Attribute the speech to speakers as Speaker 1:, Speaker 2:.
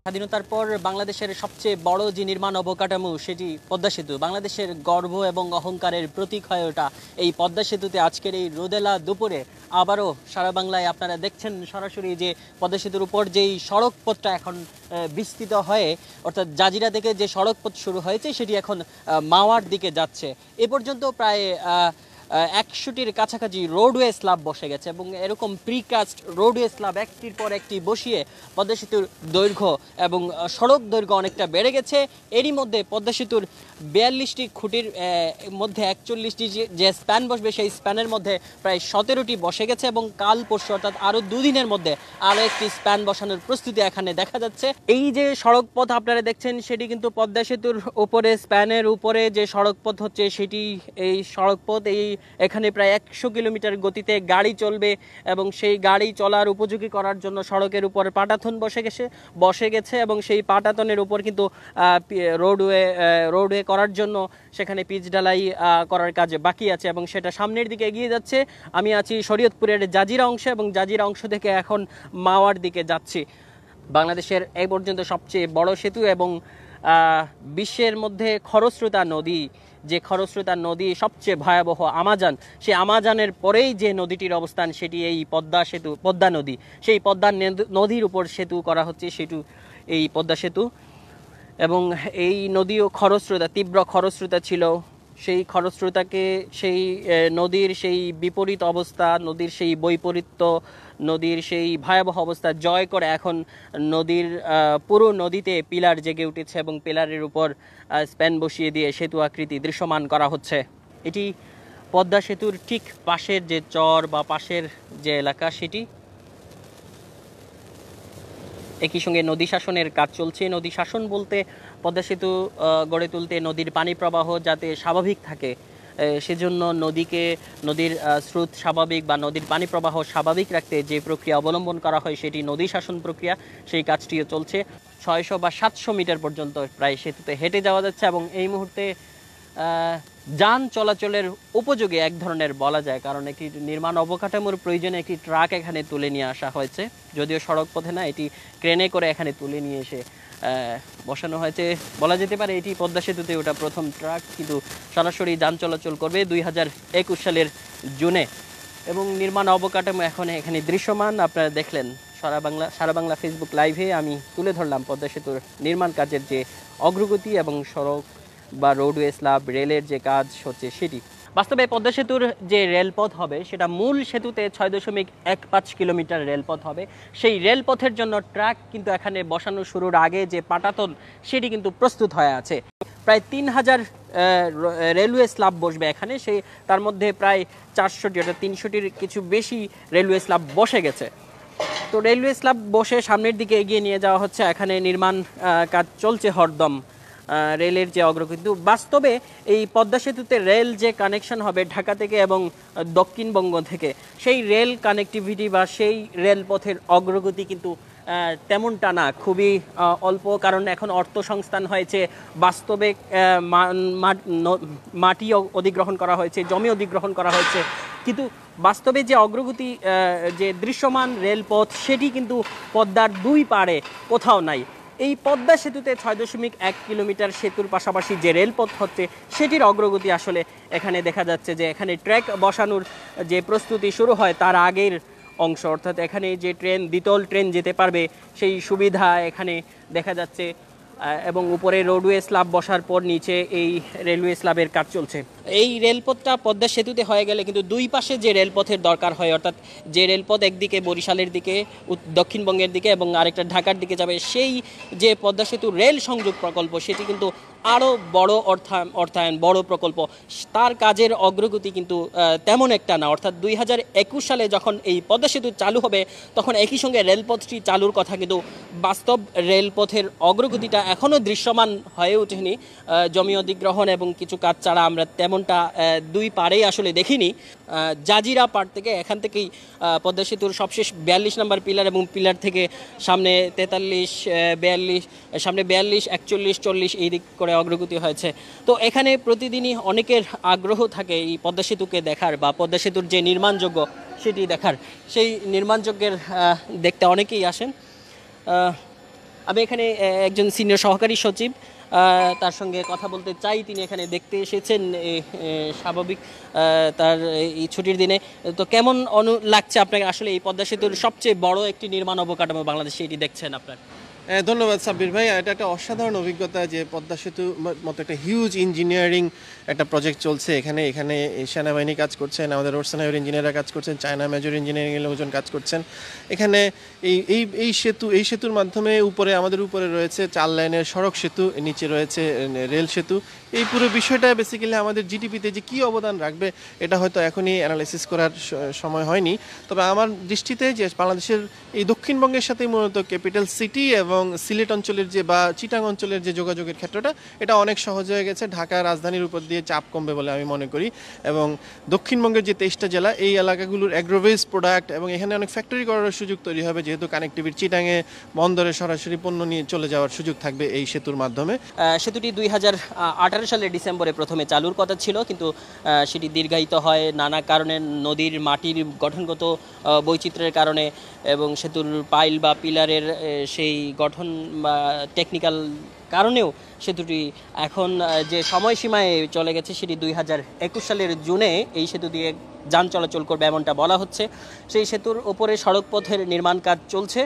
Speaker 1: স্বাধীনতার পর বাংলাদেশের সবচেয়ে বড় যে নির্মাণ অবকাঠামো সেটি পদ্মা সেতু। বাংলাদেশের গর্ব এবং অহংকারের প্রতীক হয়ে ওঠা এই পদ্মা সেতুতে আজকের এই রোদেলা দুপুরে আবারও সারা বাংলায় আপনারা দেখছেন সরাসরি যে পদ্মা সেতুর উপর যেই সড়ক পথটা এখন বিস্তৃত হয়ে, অর্থাৎ জাজিরা থেকে যে সড়ক পথ শুরু হয়েছে সেটি এখন মাওয়ার দিকে যাচ্ছে। এ পর্যন্ত প্রায় 100টির কাছাকাছি রোডওয়ে স্ল্যাব বসে গেছে এবং এরকম প্রিকাস্ট রোডওয়ে স্ল্যাব একটির পর একটি বসিয়ে পদ্মা সেতুর দৈর্ঘ্য এবং সড়ক দৈর্ঘ্য অনেকটা বেড়ে গেছে। এরই মধ্যে পদ্মা সেতুর 42টি খুঁটির মধ্যে 41টি যে স্প্যান বসবে সেই স্প্যানের মধ্যে প্রায় 17টি বসে গেছে এবং কাল পরশু অর্থাৎ আরও দুদিনের মধ্যে আরও একটি স্প্যান বসানোর প্রস্তুতি এখানে দেখা যাচ্ছে। এই যে সড়ক পথ আপনারা দেখছেন সেটি কিন্তু পদ্মা সেতুর উপরে স্প্যানের উপরে যে সড়ক পথ হচ্ছে সেটি এই সড়ক পথ এখানে প্রায় 100 কিলোমিটার গতিতে গাড়ি চলবে এবং সেই গাড়ি চলার উপযোগী করার জন্য সড়কের উপর পাটাতন বসে গেছে এবং সেই পাটাতনের উপর কিন্তু রোডওয়ে করার জন্য সেখানে পিচ ঢালাই করার কাজ বাকি আছে এবং সেটা সামনের দিকে এগিয়ে যাচ্ছে। আমি আছি শরীয়তপুরের জাজিরা অংশে এবং জাজিরা অংশ থেকে এখন মাওয়ার দিকে যাচ্ছি। বাংলাদেশের এই পর্যন্ত সবচেয়ে বড় সেতু এবং বিশ্বের মধ্যে খরস্রোতা নদী, যে খরস্রোতা নদী সবচেয়ে ভয়াবহ আমাজন, সেই আমাজনের পরেই যে নদীটির অবস্থান সেটি এই পদ্মা নদী। সেই পদ্মা নদীর উপর সেতু করা হচ্ছে, সেতু এই পদ্মা সেতু। এবং এই নদীও তীব্র খরস্রোতা ছিল। সেই খরস্রোতাকে সেই নদীর সেই বিপরীত অবস্থা, নদীর সেই বৈপরীত্য, নদীর সেই ভয়াবহ অবস্থা জয় করে এখন নদীর পুরো নদীতে পিলার জেগে উঠেছে এবং পিলারের উপর স্প্যান বসিয়ে দিয়ে সেতু আকৃতি দৃশ্যমান করা হচ্ছে। এটি পদ্মা সেতুর ঠিক পাশের যে চর বা পাশের যে এলাকা সেটি। একই সঙ্গে নদী শাসনের কাজ চলছে। নদী শাসন বলতে পদ্মা সেতু গড়ে তুলতে নদীর পানি প্রবাহ যাতে স্বাভাবিক থাকে সেজন্য নদীর স্রোত স্বাভাবিক বা নদীর পানি প্রবাহ স্বাভাবিক রাখতে যে প্রক্রিয়া অবলম্বন করা হয় সেটি নদী শাসন প্রক্রিয়া। সেই কাজটিও চলছে। 600 বা 700 মিটার পর্যন্ত প্রায় সেতুতে হেঁটে যাওয়া যাচ্ছে এবং এই মুহূর্তে যান চলাচলের উপযোগী এক ধরনের বলা যায়, কারণ একটি নির্মাণ অবকাঠামোর প্রয়োজনে একটি ট্রাক এখানে তুলে নিয়ে আসা হয়েছে। যদিও সড়ক পথে না, এটি ক্রেনে করে এখানে তুলে নিয়ে এসে বসানো হয়েছে। বলা যেতে পারে এটি পদ্মা সেতুতে ওটা প্রথম ট্রাক, কিন্তু সরাসরি যান চলাচল করবে 2021 সালের জুনে এবং নির্মাণ অবকাঠামো এখন এখানে দৃশ্যমান। আপনারা দেখলেন সারা বাংলা ফেসবুক লাইভে আমি তুলে ধরলাম পদ্মা সেতুর নির্মাণ কাজের যে অগ্রগতি এবং সড়ক বা রোডওয়ে স্ল্যাব রেলের যে কাজ হচ্ছে সেটি। বাস্তবে পদ্মা সেতুর যে রেলপথ হবে সেটা মূল সেতুতে 6.15 কিলোমিটার রেলপথ হবে। সেই রেলপথের জন্য ট্রাক কিন্তু এখানে বসানো শুরুর আগে যে পাটাতন সেটি কিন্তু প্রস্তুত হয়ে আছে। প্রায় 3000 রেলওয়ে স্ল্যাব বসবে এখানে। তার মধ্যে প্রায় 400টি অর্থাৎ 300টির কিছু বেশি রেলওয়ে স্ল্যাব বসে গেছে। তো রেলওয়ে স্ল্যাব বসে সামনের দিকে এগিয়ে নিয়ে যাওয়া হচ্ছে। এখানে নির্মাণ কাজ চলছে হরদম, রেলের যে অগ্রগতি। বাস্তবে এই পদ্মা সেতুতে রেল যে কানেকশন হবে ঢাকা থেকে এবং দক্ষিণবঙ্গ থেকে, সেই রেল কানেক্টিভিটি বা সেই রেলপথের অগ্রগতি কিন্তু তেমনটা না, খুবই অল্প। কারণ এখন অর্থ সংস্থান হয়েছে, বাস্তবে মাটি অধিগ্রহণ করা হয়েছে, জমি অধিগ্রহণ করা হয়েছে, কিন্তু বাস্তবে যে অগ্রগতি যে দৃশ্যমান রেলপথ সেটি কিন্তু পদ্মার দুই পাড়ে কোথাও নাই। এই পদ্মা সেতুতে 6.1 কিলোমিটার সেতুর পাশাপাশি যে রেলপথ হচ্ছে সেটির অগ্রগতি আসলে এখানে দেখা যাচ্ছে যে এখানে ট্র্যাক বসানোর যে প্রস্তুতি শুরু হয় তার আগের অংশ, অর্থাৎ এখানে যে দ্বিতল ট্রেন যেতে পারবে সেই সুবিধা এখানে দেখা যাচ্ছে এবং উপরে রোডওয়ে স্ল্যাব বসার পর নিচে এই রেলওয়ে স্ল্যাবের কাজ চলছে। এই রেলপথটা পদ্মা সেতুতে হয়ে গেলে কিন্তু দুই পাশে যে রেলপথের দরকার হয়, অর্থাৎ যে রেলপথ একদিকে বরিশালের দিকে দক্ষিণবঙ্গের দিকে এবং আরেকটা ঢাকার দিকে যাবে, সেই যে পদ্মা সেতু রেল সংযোগ প্রকল্প সেটি কিন্তু আরও বড় অর্থায়ন বড় প্রকল্প, তার কাজের অগ্রগতি কিন্তু তেমন একটা না। অর্থাৎ 2021 সালে যখন এই পদ্মা সেতু চালু হবে তখন একই সঙ্গে রেলপথটি চালুর কথা, কিন্তু বাস্তব রেলপথের অগ্রগতিটা এখনও দৃশ্যমান হয়ে ওঠেনি। জমি অধিগ্রহণ এবং কিছু কাজ ছাড়া আমরা তেমনটা দুই পাড়েই আসলে দেখিনি। জাজিরা পাড় থেকে এখান থেকেই পদ্মা সেতুর সবশেষ 42 নম্বর পিলার এবং পিলার থেকে সামনে 43, 42, সামনে 42, 41, 40 এই দিক করে অগ্রগতি হয়েছে। তো এখানে প্রতিদিনই অনেকের আগ্রহ থাকে এই পদ্মা সেতুকে দেখার বা পদ্মা সেতুর যে নির্মাণযোগ্য সেটি দেখার। সেই নির্মাণযোগ্যের দেখতে অনেকেই আসেন। আমি এখানে একজন সিনিয়র সহকারী সচিব তার সঙ্গে কথা বলতে চাই। তিনি এখানে দেখতে এসেছেন স্বাভাবিক তার এই ছুটির দিনে। তো কেমন লাগছে আপনাকে আসলে এই পদ্মা সেতুর সবচেয়ে বড় একটি নির্মাণ অবকাঠামো বাংলাদেশে এটি দেখছেন আপনার?
Speaker 2: ধন্যবাদ সাব্বির ভাই। এটা একটা অসাধারণ অভিজ্ঞতা যে পদ্মা সেতু মতো একটা হিউজ ইঞ্জিনিয়ারিং একটা প্রজেক্ট চলছে এখানে। এখানে সেনাবাহিনী কাজ করছেন, আমাদের রোড সেনাবাহিনীর ইঞ্জিনিয়াররা কাজ করছেন, চায়না মেজর ইঞ্জিনিয়ারিংয়ের লোকজন কাজ করছেন এখানে। এই সেতুর মাধ্যমে আমাদের উপরে রয়েছে 4 লাইনের সড়ক সেতু, নিচে রয়েছে রেল সেতু। এই পুরো বিষয়টা বেসিক্যালি আমাদের জিডিপিতে যে কী অবদান রাখবে এটা হয়তো এখনই অ্যানালাইসিস করার সময় হয়নি। তবে আমার দৃষ্টিতে যে বাংলাদেশের এই দক্ষিণবঙ্গের সাথে মূলত ক্যাপিটাল সিটি এবং সিলেট অঞ্চলের বা চিটাং অঞ্চলের যে যোগাযোগের ক্ষেত্রটা, এটা অনেক সহজ হয়ে গেছে। ঢাকা রাজধানীর উপর দিয়ে চাপ কমবে বলে আমি মনে করি। এবং দক্ষিণবঙ্গের যে 23টা জেলা, এই এলাকাগুলোর অ্যাগ্রোবেস প্রোডাক্ট এবং এখানে অনেক ফ্যাক্টরি করার সুযোগ তৈরি হবে, যেহেতু কানেক্টিভিটি চিটাংয়ে বন্দরে সরাসরি পণ্য নিয়ে চলে যাওয়ার সুযোগ থাকবে এই সেতুর মাধ্যমে।
Speaker 1: সেতুটি 2018 সালের ডিসেম্বরে প্রথমে চালুর কথা ছিল, কিন্তু সেটি দীর্ঘায়িত হয় নানা কারণে, নদীর মাটির গঠনগত বৈচিত্র্যের কারণে এবং সেতুর পাইল বা পিলারের সেই গঠন বা টেকনিক্যাল কারণেও সেতুটি এখন যে সময়সীমায় চলে গেছে সেটি 2021 সালের জুনে এই সেতু দিয়ে যান চলাচল করবে এমনটা বলা হচ্ছে। সেই সেতুর ওপরে সড়কপথের নির্মাণ কাজ চলছে।